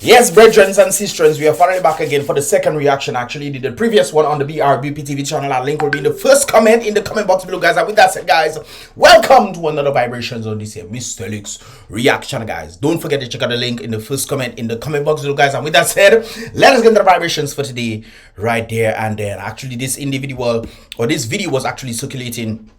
Yes, brethren and sisters, we are finally back again for the second reaction. Actually, did the previous one on the BrBpTV channel. Our link will be in the first comment in the comment box below, guys. And with that said, guys, welcome to another vibrations on this here Mystelics reaction, guys. Don't forget to check out the link in the first comment in the comment box below, guys. And with that said, let us get into the vibrations for today, right there and then. Actually, this individual or this video was actually circulating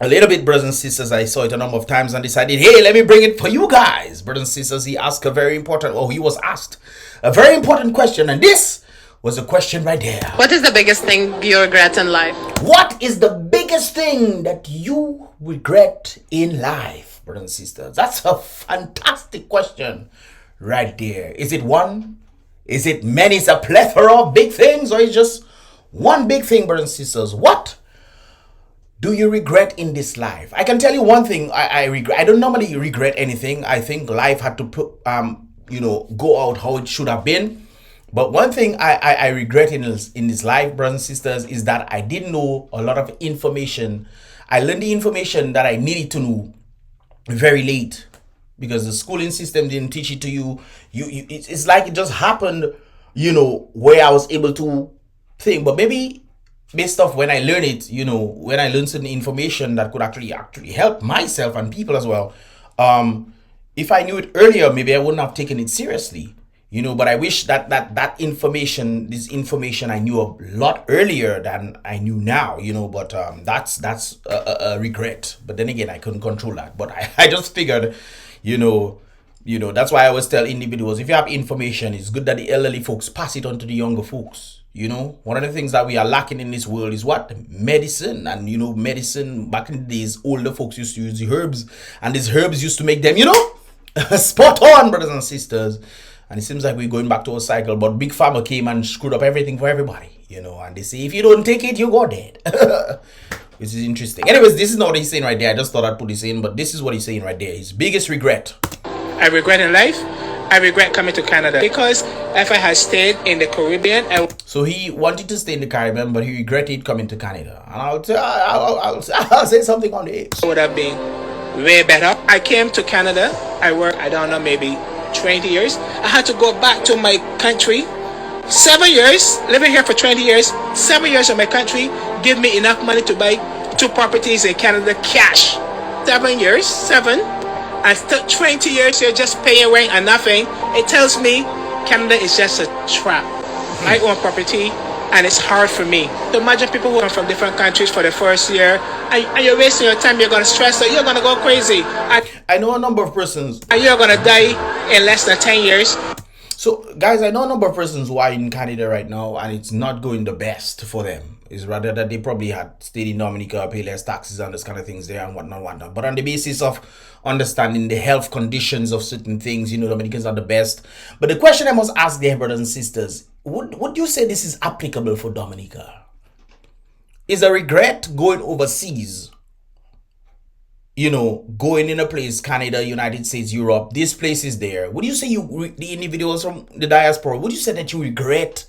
a little bit, brothers and sisters. I saw it a number of times and decided, hey, let me bring it for you guys. Brothers and sisters, he asked a very important, or he was asked a very important question, and this was a question right there. What is the biggest thing you regret in life? What is the biggest thing that you regret in life, brothers and sisters? That's a fantastic question right there. Is it one? Is it many? Is a plethora of big things, or is just one big thing, brothers and sisters? What do you regret in this life? I can tell you one thing. I regret. I don't normally regret anything. I think life had to put, go out how it should have been. But one thing I regret in this life, brothers and sisters, is that I didn't know a lot of information. I learned the information that I needed to know very late, because the schooling system didn't teach it to you. It's like it just happened, where I was able to think. But maybe based off when I learn it, when I learn certain information that could actually help myself and people as well. If I knew it earlier, maybe I wouldn't have taken it seriously, but I wish that information, this information I knew a lot earlier than I knew now, but that's a regret. But then again, I couldn't control that. But I just figured, that's why I always tell individuals, if you have information, it's good that the elderly folks pass it on to the younger folks. One of the things that we are lacking in this world is what? Medicine. And medicine, back in the days, older folks used to use the herbs, and these herbs used to make them, spot on, brothers and sisters. And it seems like we're going back to a cycle, but Big Pharma came and screwed up everything for everybody, and they say if you don't take it, you go dead. Which is interesting. Anyways, this is not what he's saying right there. I just thought I'd put this in, but this is what he's saying right there. His biggest regret. I regret in life, I regret coming to Canada, because if I had stayed in the Caribbean, so he wanted to stay in the Caribbean, but he regretted coming to Canada. And I'll say something on it. would have been way better. I came to Canada, I worked, I don't know, maybe 20 years. I had to go back to my country. 7 years, living here for 20 years, 7 years of my country, give me enough money to buy 2 properties in Canada cash. 7 years, and still 20 years you're just paying rent and nothing. It tells me Canada is just a trap. I own property and it's hard for me. So imagine people who come from different countries for the first year, and you're wasting your time, you're going to stress out, you're going to go crazy. I know a number of persons. And you're going to die in less than 10 years. So, guys, I know a number of persons who are in Canada right now, and it's not going the best for them. It's rather that they probably had stayed in Dominica, pay less taxes and those kind of things there and whatnot. But on the basis of understanding the health conditions of certain things, Dominicans are the best. But the question I must ask there, brothers and sisters, would you say this is applicable for Dominica? Is a regret going overseas? Going in a place, Canada, United States, Europe, these places there. Would you say the individuals from the diaspora, would you say that you regret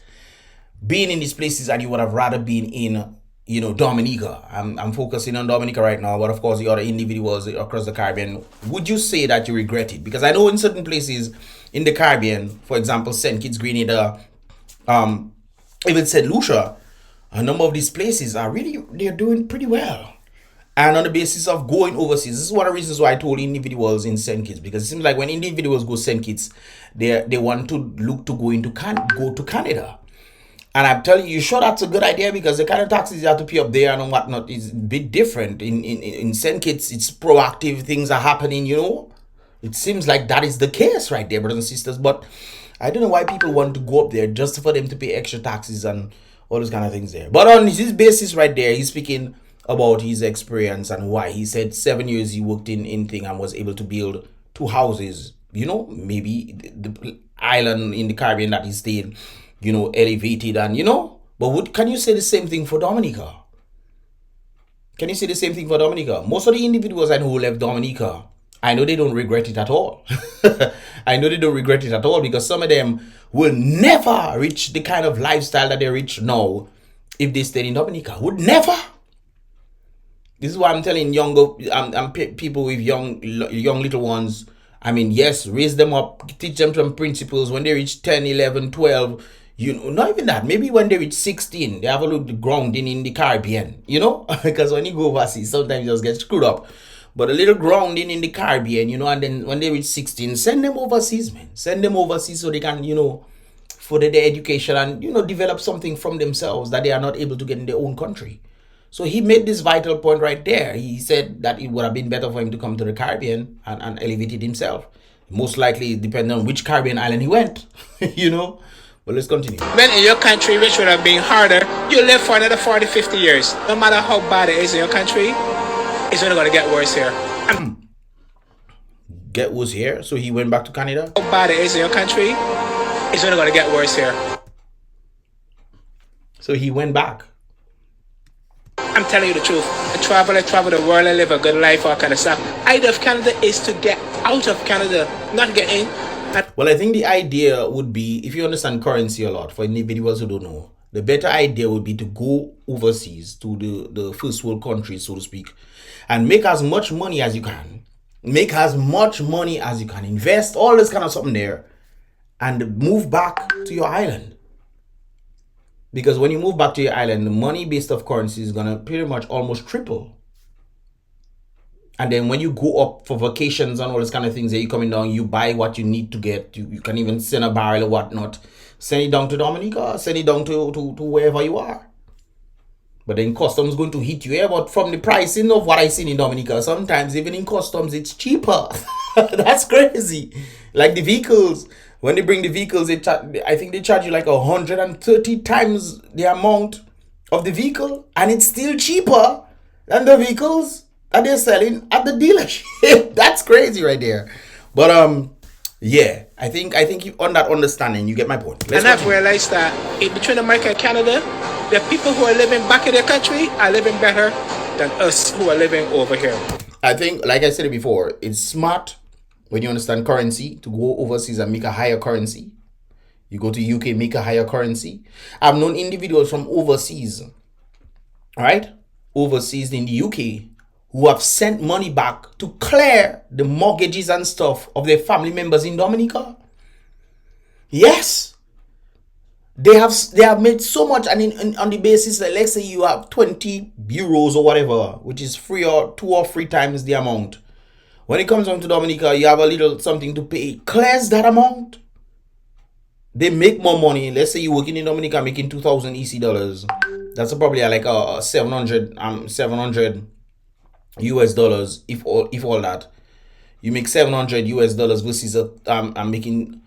being in these places and you would have rather been in, Dominica? I'm focusing on Dominica right now, but of course the other individuals across the Caribbean, would you say that you regret it? Because I know in certain places in the Caribbean, for example, St. Kitts, Grenada, even St. Lucia, a number of these places are they're doing pretty well. And on the basis of going overseas, this is one of the reasons why I told individuals in St. Kitts, because it seems like when individuals go St. Kitts, they want to look to go to Canada. And I'm telling you, sure, that's a good idea, because the kind of taxes you have to pay up there and whatnot is a bit different. In St. Kitts, it's proactive, things are happening, It seems like that is the case right there, brothers and sisters. But I don't know why people want to go up there just for them to pay extra taxes and all those kind of things there. But on his basis right there, he's speaking about his experience and why. He said 7 years he worked in thing and was able to build 2 houses. Maybe the island in the Caribbean that he stayed, elevated and, But can you say the same thing for Dominica? Can you say the same thing for Dominica? Most of the individuals I know who left Dominica, I know they don't regret it at all. I know they don't regret it at all, because some of them will never reach the kind of lifestyle that they reach now if they stayed in Dominica. Would never. This is why I'm telling people with young little ones I mean, yes, raise them up, teach them some principles. When they reach 10, 11, 12, you know, not even that. Maybe when they reach 16, they have a little grounding in the Caribbean, you know, because when you go overseas, sometimes you just get screwed up. But a little grounding in the Caribbean, you know, and then when they reach 16, send them overseas, man. Send them overseas so they can, you know, further their education and, you know, develop something from themselves that they are not able to get in their own country. So he made this vital point right there. He said that it would have been better for him to come to the Caribbean and elevate it himself. Most likely, depending on which Caribbean island he went, you know. But let's continue. When in your country, which would have been harder, you live for another 40, 50 years. No matter how bad it is in your country, it's only going to get worse here. Get worse here? So he went back to Canada? How bad it is in your country, it's only going to get worse here. So he went back. I'm telling you the truth. I travel the world, I live a good life, all kind of stuff. Idea of Canada is to get out of Canada, not get in. Well, I think the idea would be, if you understand currency a lot, for individuals who don't know, the better idea would be to go overseas to the first world countries, so to speak, and make as much money as you can. Make as much money as you can. Invest all this kind of something there and move back to your island. Because when you move back to your island, the money based off currency is going to pretty much almost triple. And then when you go up for vacations and all those kind of things, that you coming down, you buy what you need to get. You can even send a barrel or whatnot. Send it down to Dominica, send it down to wherever you are. But then customs going to hit you. Yeah, but from the pricing of what I seen in Dominica, sometimes even in customs, it's cheaper. That's crazy. Like the vehicles. When they bring the vehicles, I think they charge you like 130 times the amount of the vehicle. And it's still cheaper than the vehicles that they're selling at the dealership. That's crazy right there. But yeah, I think you, on that understanding, you get my point. And I've realized that between America and Canada, the people who are living back in their country are living better than us who are living over here. I think, like I said before, it's smart when you understand currency to go overseas and make a higher currency. You go to UK, make a higher currency. I've known individuals from overseas, right? Overseas in the UK, who have sent money back to clear the mortgages and stuff of their family members in Dominica. Yes. They have made so much, and on the basis that, let's say you have 20 euros or whatever, which is 2 or 3 times the amount. When it comes on to Dominica, you have a little something to pay. It clears that amount. They make more money. Let's say you're working in Dominica making 2,000 EC dollars. That's probably like a 700 US dollars, if all that. You make 700 US dollars versus I'm making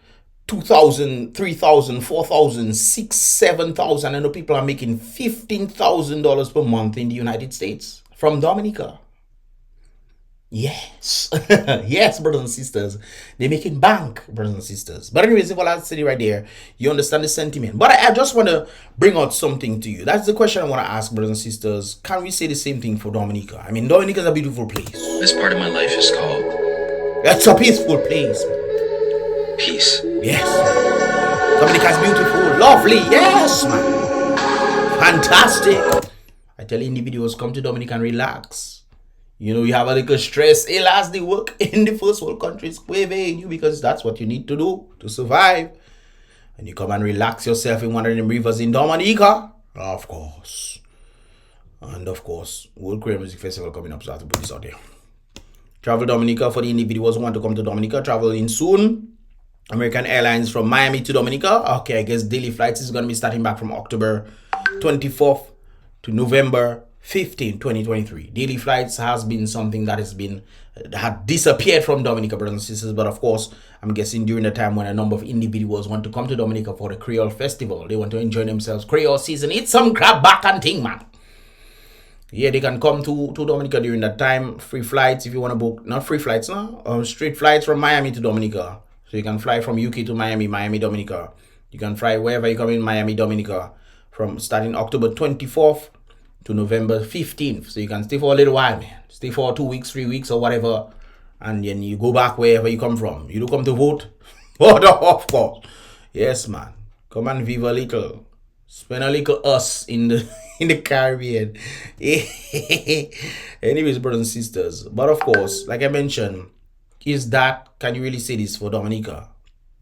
2,000, 3,000, 4,000, 6,000, 7,000. I know people are making $15,000 per month in the United States from Dominica. Yes. Yes, brothers and sisters. They're making bank, brothers and sisters. But anyways, if all I said right there, you understand the sentiment. But I just want to bring out something to you. That's the question I want to ask, brothers and sisters. Can we say the same thing for Dominica? I mean, Dominica is a beautiful place. This part of my life is called It's a peaceful place. peace. Yes. Dominica is beautiful, lovely. Yes, man. Fantastic. I tell individuals, come to Dominica and relax. You know, you have a little stress. Alas, the work in the first world countries waving you because that's what you need to do to survive. And you come and relax yourself in one of them rivers in Dominica. Of course. And of course, World Korean Music Festival coming up, so I have to put this out there. Travel Dominica for the individuals who want to come to Dominica. Travel in soon. American Airlines from Miami to Dominica. Okay, I guess daily flights is going to be starting back from October 24th to November 15, 2023. Daily flights has been something that had disappeared from Dominica, brothers and sisters. But of course, I'm guessing during the time when a number of individuals want to come to Dominica for the Creole Festival, they want to enjoy themselves. Creole season, eat some crab back and thing, man. Yeah, they can come to Dominica during that time. Free flights if you want to book. Not free flights, no. Straight flights from Miami to Dominica. So you can fly from UK to Miami, Dominica. You can fly wherever you come in Miami, Dominica, from starting October 24th to November 15th. So you can stay for a little while, man. Stay for 2 weeks, 3 weeks or whatever. And then you go back wherever you come from. You do come to vote? Oh, of course. Yes, man. Come and vive a little. Spend a little us in the Caribbean. Anyways, brothers and sisters. But of course, like I mentioned, is that, can you really say this for Dominica?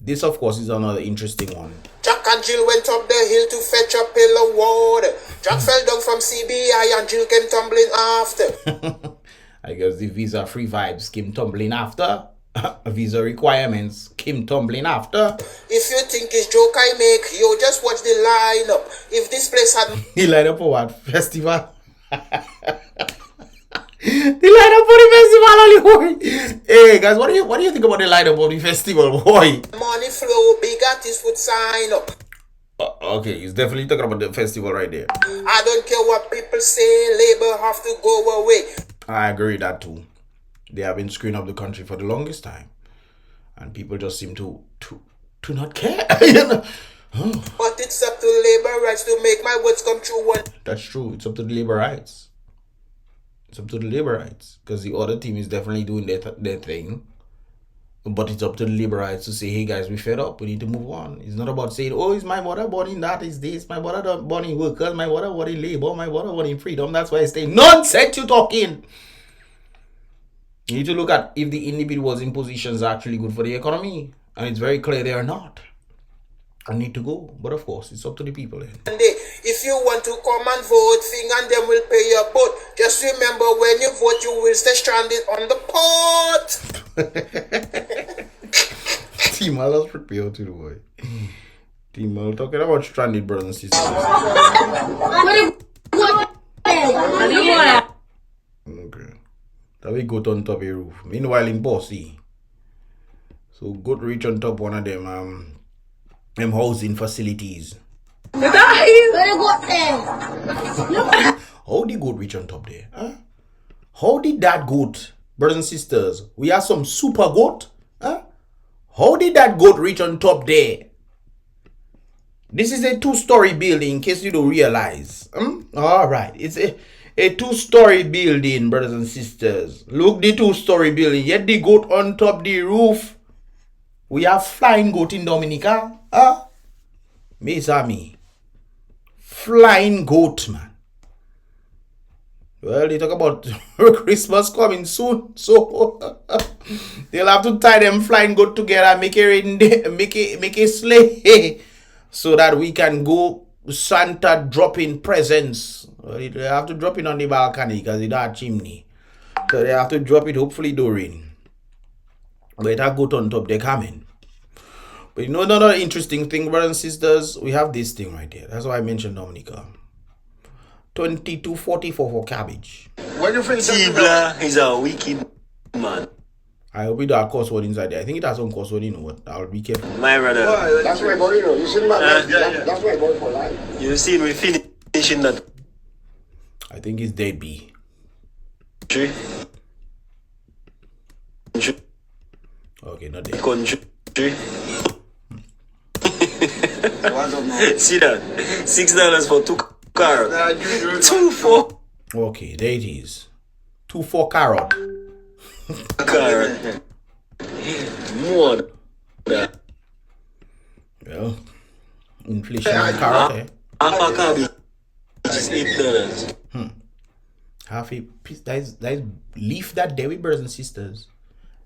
This, of course, is another interesting one. Jack and Jill went up the hill to fetch a pail of water. Jack fell down from CBI and Jill came tumbling after. I guess the visa-free vibes came tumbling after. Visa requirements came tumbling after. If you think it's joke I make, you just watch the lineup. If this place had... The lineup for what? Festival? The lineup for the festival only, boy. Hey guys, what do you think about the lineup of the festival, boy? money flow, big artists would sign up. Okay, he's definitely talking about the festival right there. I don't care what people say, Labour have to go away. I agree with that too. They have been screwing up the country for the longest time, and people just seem to not care. You know? But it's up to Labour rights to make my words come true. That's true. It's up to the labor rights. It's up to the labor rights, because the other team is definitely doing their thing. But it's up to the labor rights to say, hey guys, we fed up. We need to move on. It's not about saying, oh, it's my mother born in that, is this. My mother born in workers. My mother born in labor. My mother born in freedom. That's why I stay. Nonsense you talking. You need to look at if the individuals in positions are actually good for the economy. And it's very clear they are not. I need to go. But of course, it's up to the people then. If you want to come and vote, thing and them will pay your boat. Just remember, when you vote, you will stay stranded on the port. Team, I was prepared to the boy. Team, I'm talking about stranded brothers and sisters. Okay. That we go on top of the roof. Meanwhile, in Bossy. So, go to reach on top one of them housing facilities. How did goat reach on top there? Huh? How did that goat, brothers and sisters? We are some super goat. Huh? How did that goat reach on top there? This is a 2-story building, in case you don't realize. All right, it's a 2-story building, brothers and sisters. Look, the 2-story building. Yet the goat on top the roof. We have flying goat in Dominica. Huh? Me. Flying goat, man. Well, they talk about Christmas coming soon, so they'll have to tie them flying goat together, make a sleigh, so that we can go Santa dropping presents. Well, they have to drop it on the balcony because it's that chimney, so they have to drop it. Hopefully, during. But that goat on top, they're coming. But you know another interesting thing, brothers and sisters, we have this thing right here. That's why I mentioned Dominica. 22.44 for cabbage. When you finish Tibla is a wicked man. I hope it has crossword inside there. I think it has some crossword, you know what? I'll be careful. My brother. That's why I bought it. You see that's why I bought it for life. You see we finishing that. I think it's dead B. Country. Okay, not dead. Country. See that? $6 for 2 carrots. 2 for. Okay, there it is. 2 for carrot. Carrot. More than that. Well, inflation on carrot, eh? Half a cabbage is $8. Half a piece. That is leaf that day, brothers and sisters.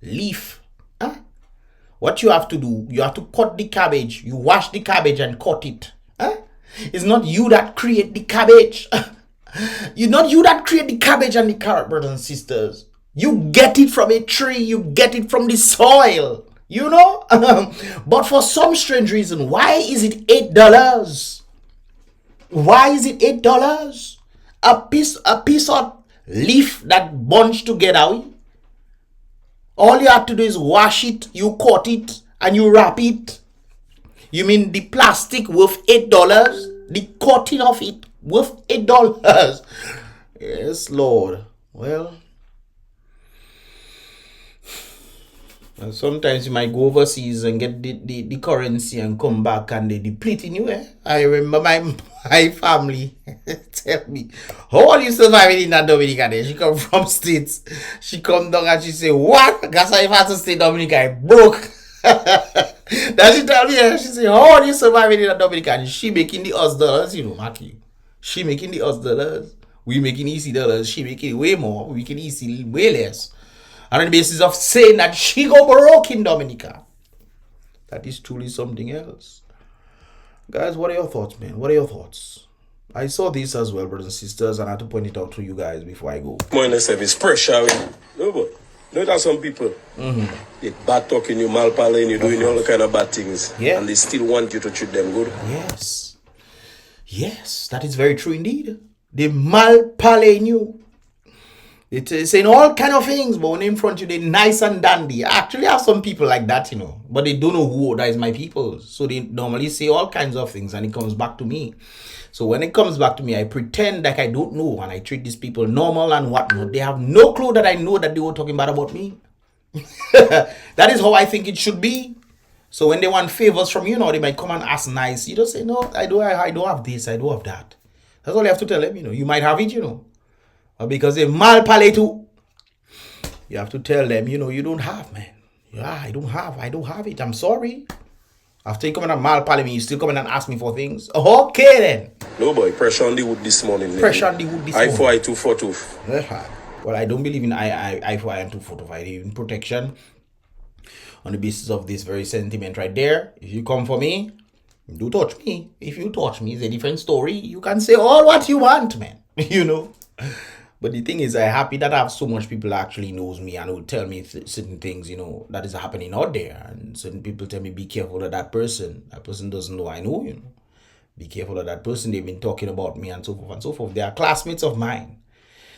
Leaf. Huh? What you have to do, you have to cut the cabbage. You wash the cabbage and cut it. Huh? It's not you that create the cabbage. It's not you that create the cabbage and the carrot, brothers and sisters. You get it from a tree. You get it from the soil. You know? But for some strange reason, why is it $8? Why is it $8? A piece of leaf that bunched together. All you have to do is wash it, you cut it, and you wrap it. You mean the plastic worth $8? The cutting of it worth $8? Yes, Lord. Well, and sometimes you might go overseas and get the currency and come back and they deplete in you. I remember my family tell me, how are you surviving in that Dominica day? She come from States. She come down and she say, what? Guess if I have to stay Dominica, I broke. Then she tell me, she say, how are you surviving in that Dominica? And she making the $us, you know, Maki. She making the $us. We making easy dollars. She making way more. We can easy way less. on the basis of saying that she go broke in Dominica. That is truly something else. Guys, what are your thoughts, man? What are your thoughts? I saw this as well, brothers and sisters, and I had to point it out to you guys before I go. More in the service pressure. No, but you know that some people they bad talking you, malpaling you, doing all kind of bad things, and they still want you to treat them good. Yes. Yes, that is very true indeed. They malpaling you. It's saying all kind of things, but when in front of you, they're nice and dandy. I actually have some people like that, you know, but they don't know who that is my people. So they normally say all kinds of things, and it comes back to me. So when it comes back to me, I pretend like I don't know, and I treat these people normal and whatnot. They have no clue that I know that they were talking bad about me. That is how I think it should be. So when they want favors from you, they might come and ask nice. You just say, no, I don't have this, I don't have that. That's all you have to tell them, You might have it, Or because they malpale too. You have to tell them, you don't have, man. Yeah, I don't have it. I'm sorry. After you come and malpale me, you still come and ask me for things. Okay then. No boy, pressure on the wood this morning. Pressure on the wood this morning. Eye for eye, tooth for tooth. Well, I don't believe in eye for eye and tooth for tooth. I believe in protection. On the basis of this very sentiment right there. If you come for me, do touch me. If you touch me, it's a different story. You can say all what you want, man. But the thing is, I'm happy that I have so much people that actually knows me and will tell me certain things, that is happening out there. And certain people tell me, be careful of that person. That person doesn't know I know, Be careful of that person. They've been talking about me and so forth and so forth. They are classmates of mine.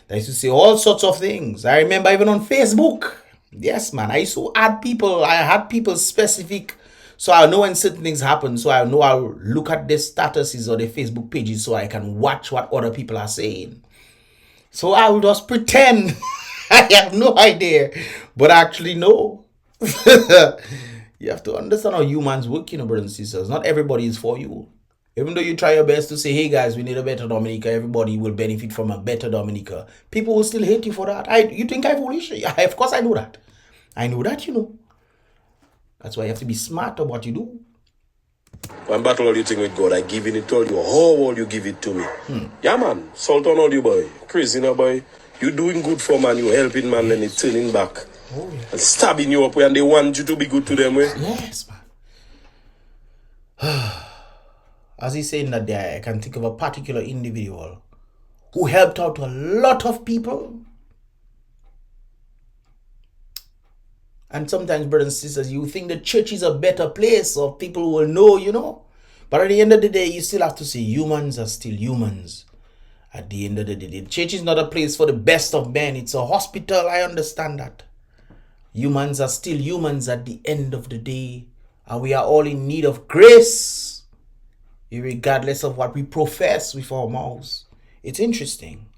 They used to say all sorts of things. I remember even on Facebook. Yes, man. I used to add people. I had people specific. So I know when certain things happen. So I know I'll look at their statuses or their Facebook pages so I can watch what other people are saying. So I will just pretend I have no idea, but actually no. You have to understand how humans work, brothers and sisters. Not everybody is for you. Even though you try your best to say, hey guys, we need a better Dominica, everybody will benefit from a better Dominica, people will still hate you for that. You think I'm foolish? Of course I know that. I know that, That's why you have to be smart about what you do. When battle all you think with God, I giving it all you. How will you give it to me? Yeah, man. Salt on all you, boy. Crazy, boy. You doing good for man, you helping man, and it's turning back. Oh, yeah. And stabbing you up when they want you to be good to them. Yes, man. As he's saying that there, I can think of a particular individual who helped out a lot of people. And sometimes, brothers and sisters, you think the church is a better place or people will know, But at the end of the day, you still have to say humans are still humans. At the end of the day, the church is not a place for the best of men. It's a hospital. I understand that. Humans are still humans at the end of the day. And we are all in need of grace, regardless of what we profess with our mouths. It's interesting.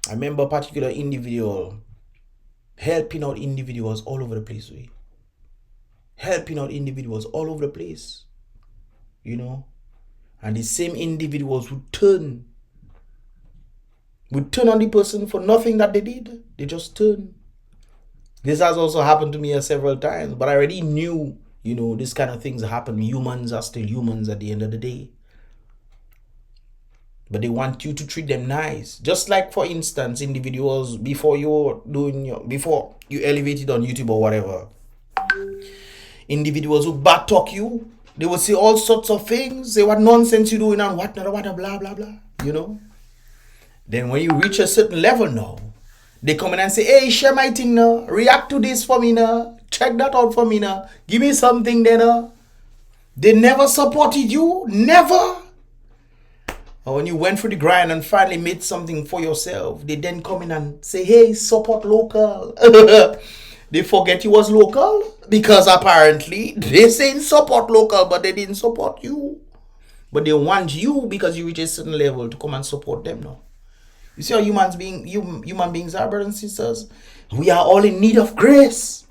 I remember a particular individual helping out individuals all over the place. Helping out individuals all over the place. And the same individuals would turn on the person for nothing that they did. They just turn. This has also happened to me several times, but I already knew, this kind of things happen. Humans are still humans at the end of the day. But they want you to treat them nice. Just like, for instance, individuals before you elevated on YouTube or whatever. Individuals who bad talk you. They will say all sorts of things. Say what nonsense you doing and what blah blah blah. Then when you reach a certain level now, they come in and say, hey, share my thing now. React to this for me now. Check that out for me now. Give me something there. They never supported you. Never. Or when you went through the grind and finally made something for yourself, they then come in and say, hey, support local. They forget you was local because apparently they saying support local, but they didn't support you. But they want you because you reach a certain level to come and support them now. You see how human beings are, brothers and sisters? We are all in need of grace.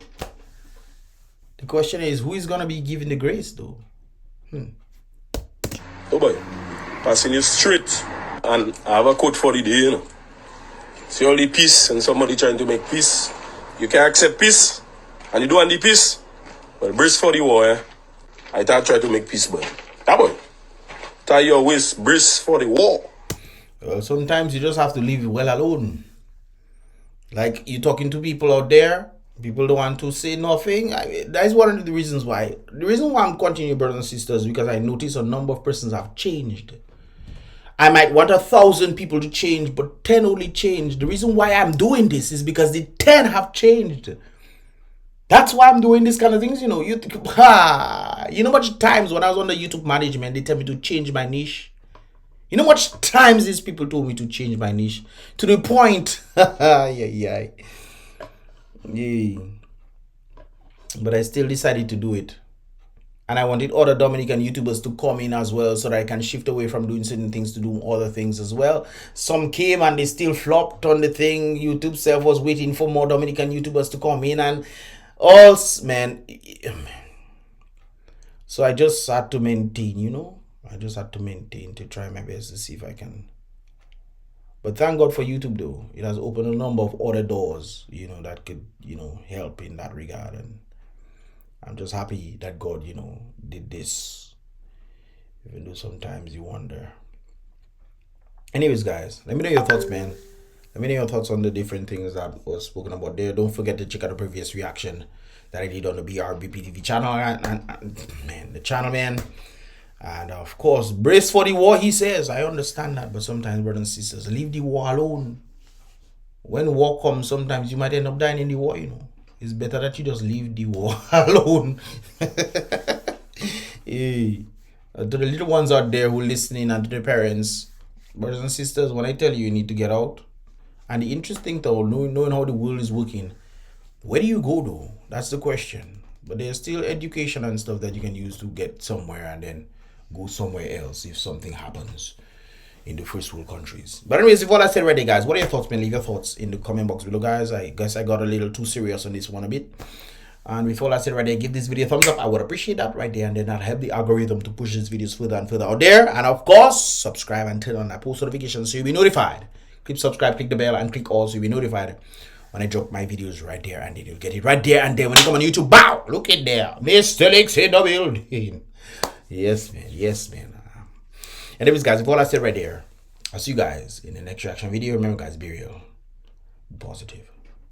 The question is, who is going to be given the grace though? Oh boy. Passing you straight, and I have a quote for the day, See all the peace and somebody trying to make peace. You can accept peace, and you don't want the peace. But brace for the war, I try to make peace, boy. That boy. Tie your waist, brace for the war. Well, sometimes you just have to leave it well alone. Like, you talking to people out there, people don't want to say nothing. That is one of the reasons why. The reason why I'm continuing, brothers and sisters, because I notice a number of persons have changed. I might want 1,000 people to change, but 10 only changed. The reason why I'm doing this is because the 10 have changed. That's why I'm doing this kind of things, you know. You know much times when I was on the YouTube management, they tell me to change my niche. You know much times these people told me to change my niche, to the point. Yeah. But I still decided to do it. And I wanted other Dominican YouTubers to come in as well, so that I can shift away from doing certain things to do other things as well. Some came and they still flopped on the thing. YouTube self was waiting for more Dominican YouTubers to come in and all, man. So I just had to maintain, you know. I just had to maintain to try my best to see if I can. But thank God for YouTube though. It has opened a number of other doors, you know, that could, you know, help in that regard. And I'm just happy that God, you know, did this. Even though sometimes you wonder. Anyways, guys, let me know your thoughts, man. Let me know your thoughts on the different things that was spoken about there. Don't forget to check out the previous reaction that I did on the BrBpTV channel. And man, the channel, man. And of course, brace for the war, he says. I understand that. But sometimes, brothers and sisters, leave the war alone. When war comes, sometimes you might end up dying in the war, you know. It's better that you just leave the war alone. Hey, to the little ones out there who are listening, and to the parents, brothers and sisters, when I tell you, you need to get out. And the interesting thing, knowing how the world is working, where do you go though? That's the question. But there's still education and stuff that you can use to get somewhere and then go somewhere else if something happens in the first world countries. But anyways, if all I said right there, guys, what are your thoughts, man? Leave your thoughts in the comment box below, guys. I guess I got a little too serious on this one a bit. And with all I said right there, give this video a thumbs up. I would appreciate that right there. And then that'll help the algorithm to push these videos further and further out there. And of course, subscribe and turn on that post notification so you'll be notified. Click subscribe, click the bell, and click all so you'll be notified when I drop my videos right there. And then you'll get it right there. And then when you come on YouTube, bow! Look at there. Mystelics in the building. Yes, man. Yes, man. Anyways, guys, if all I said right there, I'll see you guys in the next reaction video. Remember, guys, be real, be positive.